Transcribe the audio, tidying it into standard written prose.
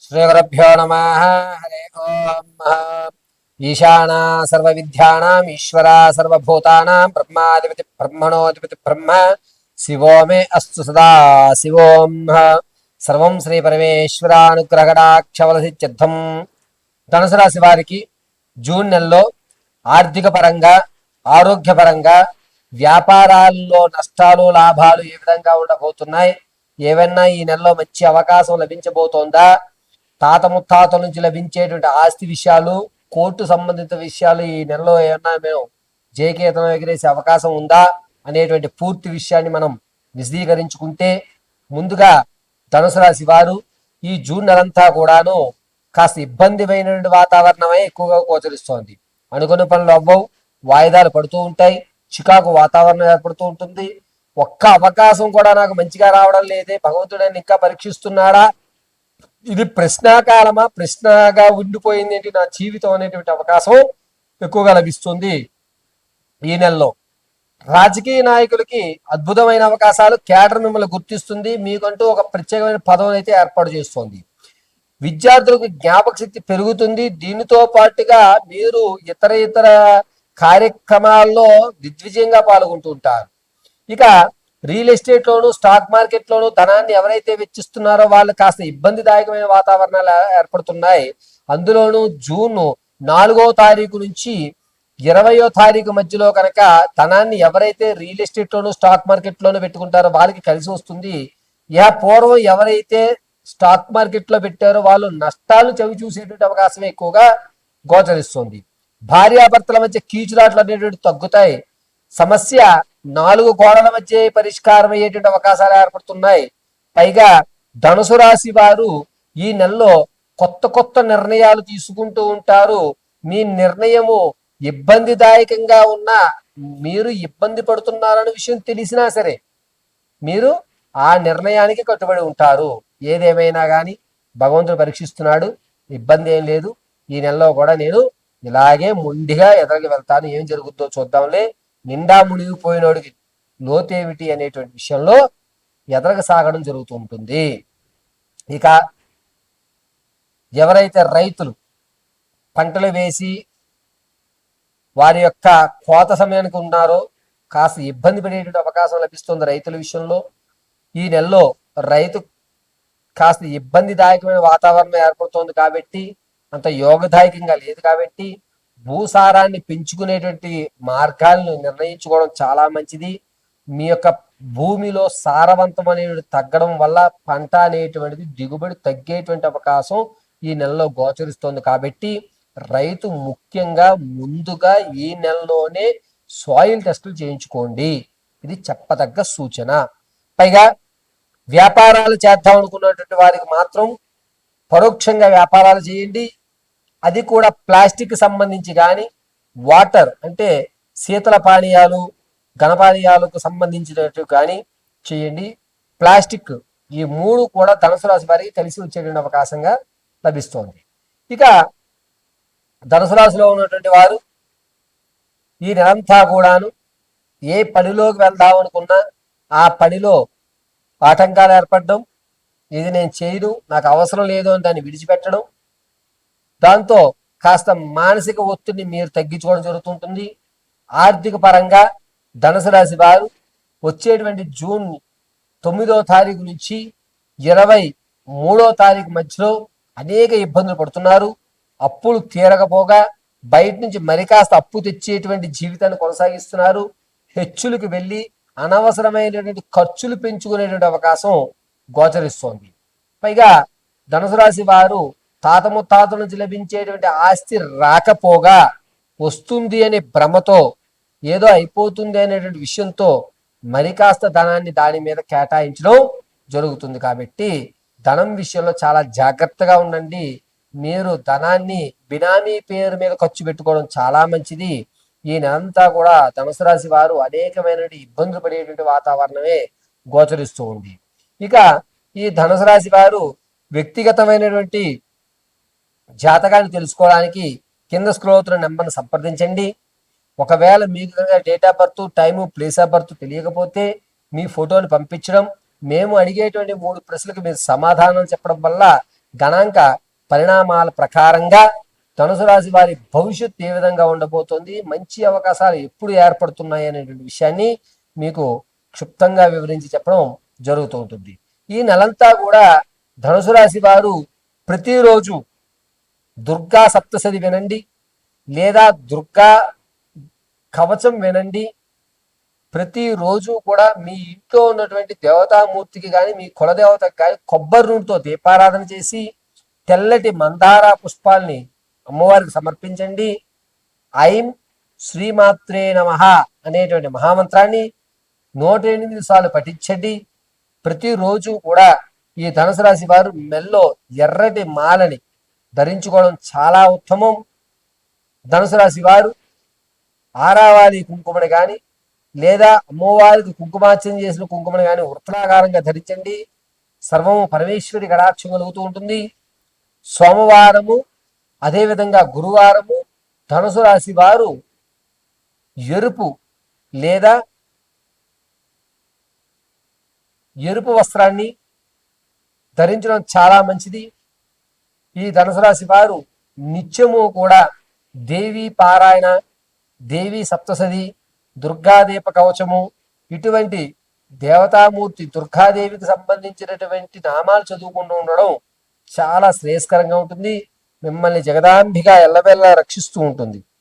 శ్రీగురుభ్యో నమః. హరి ఓం. ఈశానా సర్వవిద్యానాం ఈశ్వరా సర్వభూతానాం బ్రహ్మాధిపతి బ్రహ్మణోధిపతి బ్రహ్మ శివో మే అస్తు సదా శివోం. సర్వం శ్రీ పరమేశ్వరానుగ్రహడాక్షవలసిత్యర్థం. ధనుసు రాశి వారికి జూన్ నెలలో ఆర్థిక పరంగా, ఆరోగ్యపరంగా, వ్యాపారాల్లో నష్టాలు లాభాలు ఏ విధంగా ఉండబోతున్నాయి, ఏవన్నా ఈ నెలలో మంచి అవకాశం లభించబోతోందా, తాత ముత్తాతల నుంచి లభించేటువంటి ఆస్తి విషయాలు, కోర్టు సంబంధిత విషయాలు ఈ నెలలో ఏమన్నా మేము జయకేతనం ఎగిరేసే అవకాశం ఉందా అనేటువంటి పూర్తి విషయాన్ని మనం విశదీకరించుకుంటే, ముందుగా ధనుసు రాశి వారు ఈ జూన్ నెలంతా కూడాను కాస్త ఇబ్బందిమైనటువంటి వాతావరణమే ఎక్కువగా గోచరిస్తోంది. అనుకున్న పనులు అవ్వవు, వాయిదాలు పడుతూ ఉంటాయి, చికాకు వాతావరణం ఏర్పడుతూ ఉంటుంది. ఒక్క అవకాశం కూడా నాకు మంచిగా రావడం లేదే, భగవంతుడు ఇంకా పరీక్షిస్తున్నాడా, ఇది ప్రశ్నాకాలమా, ప్రశ్నగా ఉండిపోయింది ఏంటి నా జీవితం అనేటువంటి అవకాశం ఎక్కువగా లభిస్తుంది ఈ నెలలో. రాజకీయ నాయకులకి అద్భుతమైన అవకాశాలు, కేడర్ మిమ్మల్ని గుర్తిస్తుంది, మీకంటూ ఒక ప్రత్యేకమైన పదవిని అయితే ఏర్పాటు చేస్తుంది. విద్యార్థులకు జ్ఞాపక శక్తి పెరుగుతుంది. దీనితో పాటుగా మీరు ఇతర కార్యక్రమాల్లో దిగ్విజయంగా పాల్గొంటూ ఉంటారు. ఇక రియల్ ఎస్టేట్ లోను, స్టాక్ మార్కెట్ లోను ధనాన్ని ఎవరైతే వెచ్చిస్తున్నారో వాళ్ళు కాస్త ఇబ్బందిదాయకమైన వాతావరణాలు ఏర్పడుతున్నాయి. అందులోనూ జూన్ 4వ తారీఖు నుంచి 20వ తారీఖు మధ్యలో కనుక ధనాన్ని ఎవరైతే రియల్ ఎస్టేట్ లోను, స్టాక్ మార్కెట్ లోను పెట్టుకుంటారో వాళ్ళకి కలిసి వస్తుంది. ఇక పూర్వం ఎవరైతే స్టాక్ మార్కెట్ లో పెట్టారో వాళ్ళు నష్టాలు చవి చూసేటువంటి అవకాశం ఎక్కువగా గోచరిస్తుంది. భార్యాభర్తల మధ్య కీచులాట్లు అనేటువంటి తగ్గుతాయి. సమస్య 4 గోడల మధ్య పరిష్కారం అయ్యేటువంటి అవకాశాలు ఏర్పడుతున్నాయి. పైగా ధనుసు రాశి వారు ఈ నెలలో కొత్త నిర్ణయాలు తీసుకుంటూ ఉంటారు. మీ నిర్ణయము ఇబ్బందిదాయకంగా ఉన్నా, మీరు ఇబ్బంది పడుతున్నారన్న విషయం తెలిసినా సరే మీరు ఆ నిర్ణయానికి కట్టుబడి ఉంటారు. ఏదేమైనా కానీ భగవంతుడు పరీక్షిస్తున్నాడు, ఇబ్బంది ఏం లేదు. ఈ నెలలో కూడా నేను ఇలాగే మొండిగా ఎదరికి వెళ్తాను, ఏం జరుగుతుందో చూద్దాంలే, నిండా మునిగిపోయినోడికి లోతేమిటి అనేటువంటి విషయంలో ఎదరకు సాగడం జరుగుతూ ఉంటుంది. ఇక ఎవరైతే రైతులు పంటలు వేసి వారి యొక్క కోత సమయానికి ఉన్నారో కాస్త ఇబ్బంది పడేటువంటి అవకాశం లభిస్తుంది రైతుల విషయంలో. ఈ నెలలో రైతు కాస్త ఇబ్బందిదాయకమైన వాతావరణం ఏర్పడుతోంది కాబట్టి, అంత యోగదాయకంగా లేదు కాబట్టి భూసారాన్ని పెంచుకునేటువంటి మార్గాలను నిర్ణయించుకోవడం చాలా మంచిది. మీ యొక్క భూమిలో సారవంతం అనేటువంటి తగ్గడం వల్ల పంట అనేటువంటిది దిగుబడి తగ్గేటువంటి అవకాశం ఈ నెలలో గోచరిస్తోంది కాబట్టి రైతు ముఖ్యంగా ముందుగా ఈ నెలలోనే సాయిల్ టెస్టులు చేయించుకోండి. ఇది చెప్పదగ్గ సూచన. పైగా వ్యాపారాలు చేద్దాం అనుకున్నటువంటి వారికి మాత్రం పరోక్షంగా వ్యాపారాలు చేయండి. అది కూడా ప్లాస్టిక్ సంబంధించి కానీ, వాటర్ అంటే శీతల పానీయాలు, ఘనపానీయాలకు సంబంధించినట్టు కానీ చేయండి. ప్లాస్టిక్, ఈ 3 కూడా ధనుసు రాశి వారికి కలిసి వచ్చేటువంటి అవకాశంగా లభిస్తోంది. ఇక ధనుసు రాశిలో ఉన్నటువంటి వారు ఈ నెలంతా కూడాను ఏ పనిలోకి వెళ్దాం అనుకున్నా ఆ పనిలో ఆటంకాలు ఏర్పడడం, ఇది నేను చేయను, నాకు అవసరం లేదు అని దాన్ని విడిచిపెట్టడం, దాంతో కాస్త మానసిక ఒత్తిడిని మీరు తగ్గించుకోవడం జరుగుతుంటుంది. ఆర్థిక పరంగా ధనుసు రాశి వారు వచ్చేటువంటి జూన్ 9వ తారీఖు నుంచి 23వ తారీఖు మధ్యలో అనేక ఇబ్బందులు పడుతున్నారు. అప్పులు తీరకపోగా బయట నుంచి మరి కాస్త అప్పు తెచ్చేటువంటి జీవితాన్ని కొనసాగిస్తున్నారు. హెచ్చులకు వెళ్ళి అనవసరమైనటువంటి ఖర్చులు పెంచుకునేటువంటి అవకాశం గోచరిస్తోంది. పైగా ధనుసు రాశి వారు తాత ముత్తాతల నుంచి లభించేటువంటి ఆస్తి రాకపోగా వస్తుంది అనే భ్రమతో, ఏదో అయిపోతుంది అనేటువంటి విషయంతో మరి కాస్త ధనాన్ని దాని మీద కేటాయించడం జరుగుతుంది. కాబట్టి ధనం విషయంలో చాలా జాగ్రత్తగా ఉండండి. మీరు ధనాన్ని బినామీ పేరు మీద ఖర్చు పెట్టుకోవడం చాలా మంచిది. ఈ నెలంతా కూడా ధనుసు రాశి వారు అనేకమైన ఇబ్బందులు పడేటువంటి వాతావరణమే గోచరిస్తూ ఉంది. ఇక ఈ ధనుసు రాశి వారు వ్యక్తిగతమైనటువంటి జాతకాన్ని తెలుసుకోవడానికి కింద స్క్రోల్ అవుతున్న నెంబర్ను సంప్రదించండి. ఒకవేళ మీకు date of birth, time, place of birth తెలియకపోతే మీ ఫోటోని పంపించడం, మేము అడిగేటువంటి 3 ప్రశ్నలకు మీరు సమాధానం చెప్పడం వల్ల గణాంక పరిణామాల ప్రకారంగా ధనుసు రాశి వారి భవిష్యత్తు ఏ విధంగా ఉండబోతోంది, మంచి అవకాశాలు ఎప్పుడు ఏర్పడుతున్నాయి అనేటువంటి విషయాన్ని మీకు క్షుప్తంగా వివరించి చెప్పడం జరుగుతూ ఉంటుంది. ఈ నెలంతా కూడా ధనుసు రాశి వారు ప్రతిరోజు దుర్గా సప్తశతి వినండి, లేదా దుర్గా కవచం వినండి. ప్రతిరోజు కూడా మీ ఇంట్లో ఉన్నటువంటి దేవతామూర్తికి కానీ మీ కులదేవతకి కానీ కొబ్బరి నూనెతో దీపారాధన చేసి తెల్లటి మందార పుష్పాల్ని అమ్మవారికి సమర్పించండి. ఐం శ్రీమాత్రే నమః అనేటువంటి మహామంత్రాన్ని 108 సార్లు పఠించండి. ప్రతిరోజు కూడా ఈ ధనుసు రాశి వారు మెల్లో ఎర్రటి మాలని ధరించుకోవడం చాలా ఉత్తమం. ధనుసు రాశి వారు ఆరావాలి కుంకుమని కానీ లేదా అమ్మవారికి కుంకుమార్చన చేసిన కుంకుమని కానీ వృత్తాకారంగా ధరించండి. సర్వము పరమేశ్వరి కటాక్షం కలుగుతూ ఉంటుంది. సోమవారము అదేవిధంగా గురువారము ధనుసు రాశి వారు ఎరుపు లేదా ఎరుపు వస్త్రాన్ని ధరించడం చాలా మంచిది. ఈ ధనుసు రాశి వారు నిత్యము కూడా దేవీ పారాయణ, దేవీ సప్తసతి, దుర్గాదీప కవచము ఇటువంటి దేవతామూర్తి దుర్గాదేవికి సంబంధించినటువంటి నామాలు చదువుకుంటూ ఉండడం చాలా శ్రేయస్కరంగా ఉంటుంది. మిమ్మల్ని జగదాంబిక ఎల్లవెల్లా రక్షిస్తూ ఉంటుంది.